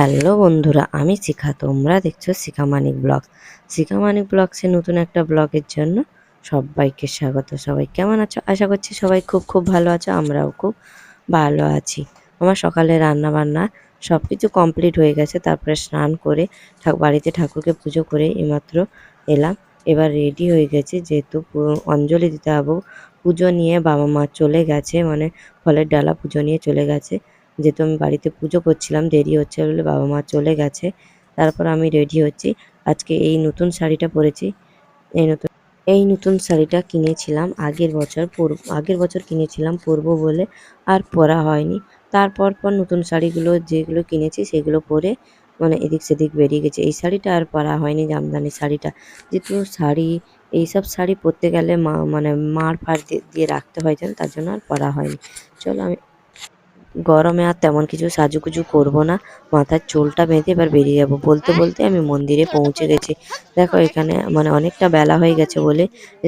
Hello বন্ধুরা, আমি শিখা। তোমরা দেখছো শিখা মানিক ব্লগস। শিখা মানিক ব্লগসের নতুন একটা ব্লগের জন্য সবাইকে স্বাগত। সবাই কেমন আছো? আশা করছি সবাই খুব খুব ভালো আছো। আমরাও খুব ভালো আছি। আমার সকালে রান্না বান্না সব কিছু কমপ্লিট হয়ে গেছে। তারপরে স্নান করে বাড়িতে ঠাকুরকে পুজো করে এইমাত্র এলাম। এবার রেডি হয়ে গেছি, যেহেতু অঞ্জলি দিতে হবে। পুজো নিয়ে বাবা মা চলে গেছে, মানে ফলের ডালা পুজো নিয়ে চলে গেছে। যেহেতু আমি বাড়িতে পুজো করছিলাম, দেরি হচ্ছে বলে বাবা মা চলে গেছে। তারপর আমি রেডি হচ্ছি। আজকে এই নতুন শাড়িটা পরেছি। এই নতুন শাড়িটা কিনেছিলাম আগের বছর কিনেছিলাম, পরবো বলে আর পরা হয়নি। তারপর নতুন শাড়িগুলো যেগুলো কিনেছি সেগুলো পরে মানে এদিক সেদিক বেরিয়ে গেছে। এই শাড়িটা আর পরা হয়নি, জামদানি শাড়িটা। যেহেতু এইসব শাড়ি পরতে গেলে মানে মার ফাড় দিয়ে রাখতে হয়, যেন তার জন্য আর পরা হয়নি। চলো, আমি গরমে আর তেমন কিছু সাজুগুজু করবো না। মাথার চুলটা বেঁধে এবার বেরিয়ে যাবো। বলতে বলতে আমি মন্দিরে পৌঁছে গেছি। দেখো, এখানে মানে অনেকটা বেলা হয়ে গেছে বলে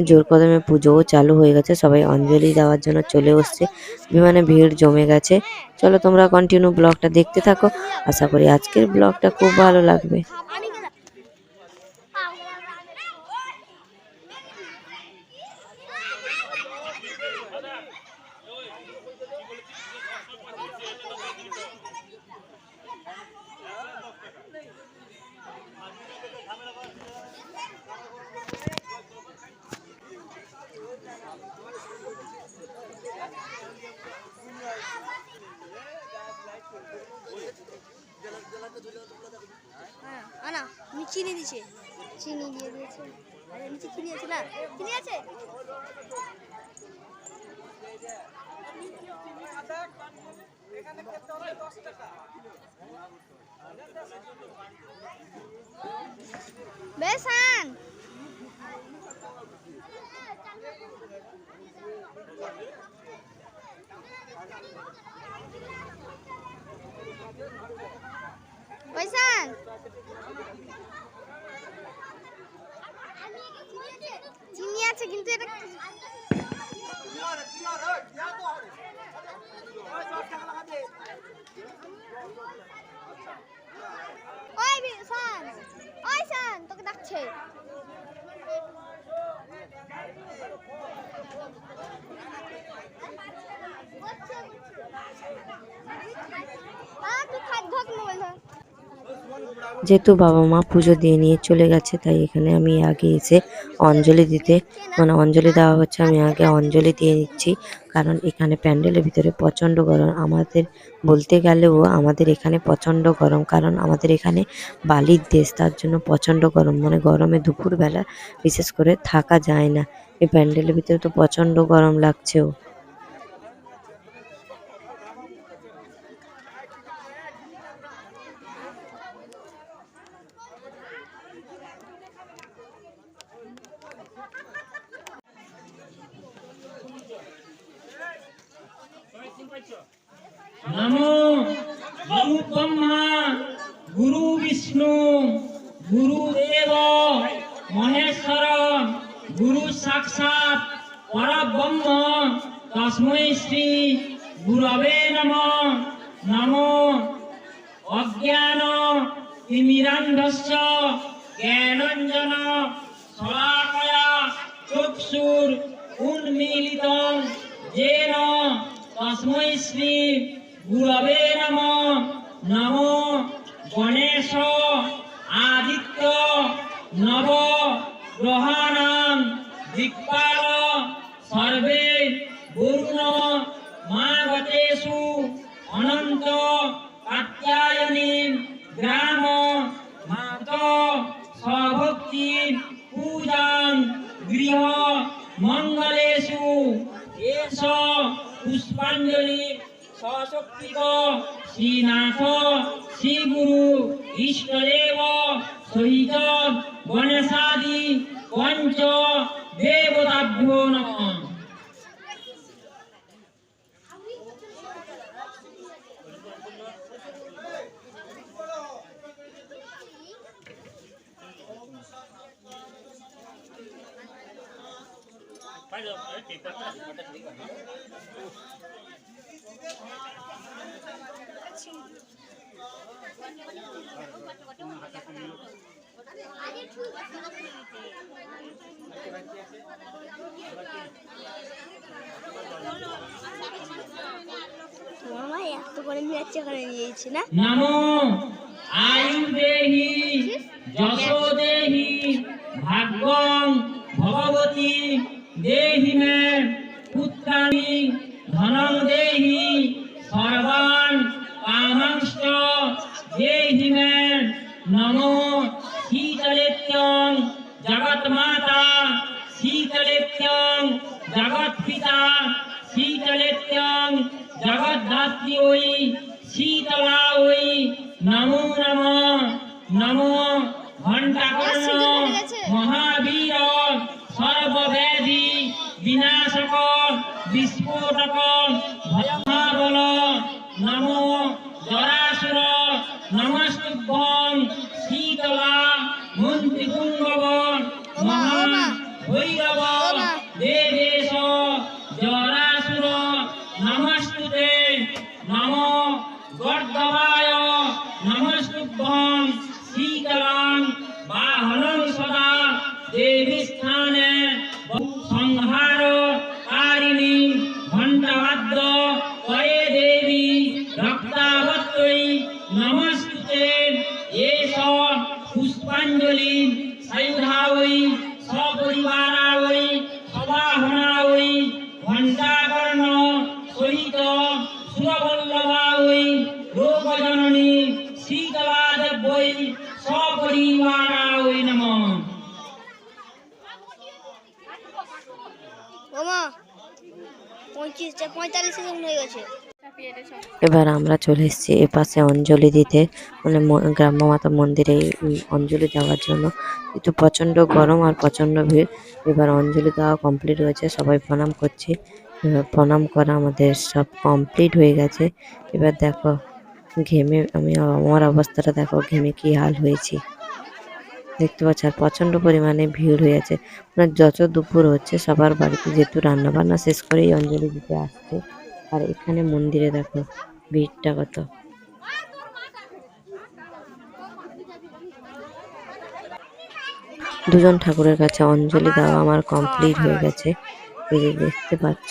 জোর কদমে পুজোও চালু হয়ে গেছে। সবাই অঞ্জলি দেওয়ার জন্য চলে এসছে। বিমানে ভিড় জমে গেছে। চলো, তোমরা কন্টিনিউ ব্লগটা দেখতে থাকো। আশা করি আজকের ব্লগটা খুব ভালো লাগবে। আনা চিনি দিছে, চিনি দিয়ে দিয়েছে। আরে নিচে চিনি আছে না? চিনি আছে। বেসান বেসান চিনি আছে, কিন্তু এটা ওই সান, ওই সান তোকে ডাকছে। তুই খাদ্য মোবাইল। যেহেতু বাবা মা পুজো দিয়ে নিয়ে চলে গেছে, তাই এখানে আমি আগে এসে অঞ্জলি দিতে মানে অঞ্জলি দেওয়া হচ্ছে। আমি আগে অঞ্জলি দিয়ে নিচ্ছি, কারণ এখানে প্যান্ডেলের ভিতরে প্রচণ্ড গরম। আমাদের বলতে গেলেও আমাদের এখানে প্রচণ্ড গরম, কারণ আমাদের এখানে বালির দেশ, তার জন্য প্রচণ্ড গরম। মানে গরমে দুপুরবেলা বিশেষ করে থাকা যায় না। এই প্যান্ডেলের ভিতরে তো প্রচণ্ড গরম লাগছেও। नमो गुरु ब्रह्मा गुरु विष्णु गुरुदेव महेश्वर गुरु साक्षात परब्रह्म तस्मै श्री गुरवे नमः। नमो अज्ञान तिमिरान्धस्य ज्ञानाञ्जन शलाकया चक्षुर उन्मीलितं येन तस्मै श्री गुरवे नमः। नमो गणेश आदित्य नव ग्रहाणां दिक्पाल सर्वे वरुण मागतेषु अनंत कात्यायनी ग्राम मात स्वभक्ति पूजां गृह मंगलेषु एष पुष्पांजलि सशक्तिक श्रीनाथ श्री गुरु इष्टदेव सहित गणेशादि पंच देवताभ्यो नमः। তোমার মা এত করে মিরাচ্ছে ওখানে নিয়ে যাচ্ছে না? নমো আয়ুর্দেহি যশোদেহি ভাগ্যং ভগবতী দেহি মে পুত্রাণি ধনং দেহি সর্বান কামাংশ্চ দেহি মে নমো শীতলেত্যং জগৎমাতা শীতলেত্যং জগৎপিতা শীতলেত্যং জগদ্ধাত্রী ওই শীতলা ওই নমো নমো নমো ঘণ্টাকর্ণ মহাবীর সর্বব্যাধি বিনাশক বিস্ফোটক ভয়াবল নমো জরাসুর নমস্তুভ্যং শীতলা মন্ত্রিপুঙ্গব মহা ভৈরব দেবেশ জরাসুর নমস্তুতে নমো গর্দবায় নমস্তুভ্যং শীতলাং বাহনং সদা দেবী স্থানে সংহার কারিণী ঘণ্টাবাদ্য কয়ে দেবী রক্তাবত্যই নমস্তুতে এষ পুষ্পাঞ্জলি সায়ুধা ওই সপরিবারা ওই সবাহনা ওই ঘণ্টাকর্ণ সহিত সুরবল্লভা ওই লোকজননী শীতলা দেবৈ সপরিবারা ওই নমঃ। ওমা 45 সেকেন্ড হয়ে গেছে। এবার আমরা চলে এসেছি এপাশে অঞ্জলি দিতে, মানে গ্রাম্য মাতা মন্দিরে অঞ্জলি দেওয়ার জন্য। কিন্তু প্রচন্ড গরম আর প্রচন্ড ভিড়। এবার অঞ্জলি দেওয়া কমপ্লিট হয়েছে, সবাই প্রণাম করছি। এবার প্রণাম করা আমাদের সব কমপ্লিট হয়ে গেছে। এবার দেখো ঘেমে আমার অবস্থাটা দেখো, ঘেমে কি হাল হয়েছি দেখতে পাচ্ছ। আর প্রচন্ড পরিমাণে ভিড় হয়ে আছে, মানে যত দুপুর হচ্ছে সবার বাড়িতে যেহেতু রান্না বান্না শেষ করেই অঞ্জলি দিতে আসছে। আর এখানে মন্দিরে দেখো ভিড়টা কত। দুজন ঠাকুরের কাছে অঞ্জলি দেওয়া আমার কমপ্লিট হয়ে গেছে। এই যে দেখতে পাচ্ছ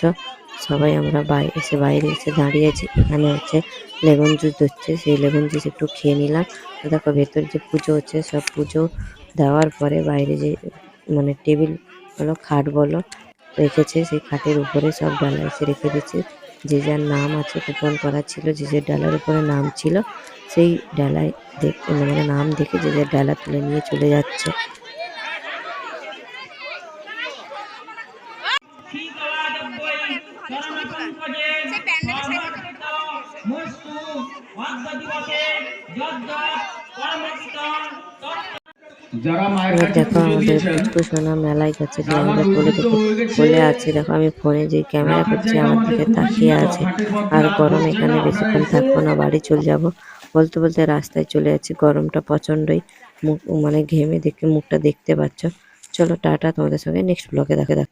সবাই আমরা বাইরে এসে দাঁড়িয়েছি। এখানে হচ্ছে লেমন জুস হচ্ছে, সেই লেমন জুস একটু খেয়ে নিলাম। তো দেখো ভেতরে যে পুজো হচ্ছে, সব পুজো দেওয়ার পরে বাইরে যে মানে টেবিল বলো খাট বলো রেখেছে, সেই খাটের উপরে সব ডালা এসে রেখে দিচ্ছে। যে যার নাম আছে কুপন করা ছিল, যে যে ডালার উপরে নাম ছিল সেই ডালায় মানে নাম দেখে যে যার ডালা তুলে নিয়ে চলে যাচ্ছে। এবার দেখো আমাদের পুষ্পসোনা মেলায় গেছে, আমরা বলে আছি। দেখো আমি ফোনে যে ক্যামেরা করছি আমার দিকে তাকিয়ে আছে। আর গরম, এখানে বেশিক্ষণ থাকবো না, বাড়ি চলে যাব। বলতে বলতে রাস্তায় চলে যাচ্ছি, গরমটা প্রচন্ডই, মানে ঘেমে দেখে মুখটা দেখতে পাচ্ছ। চলো টাটা, তোমাদের সঙ্গে নেক্সট ব্লগে দেখো।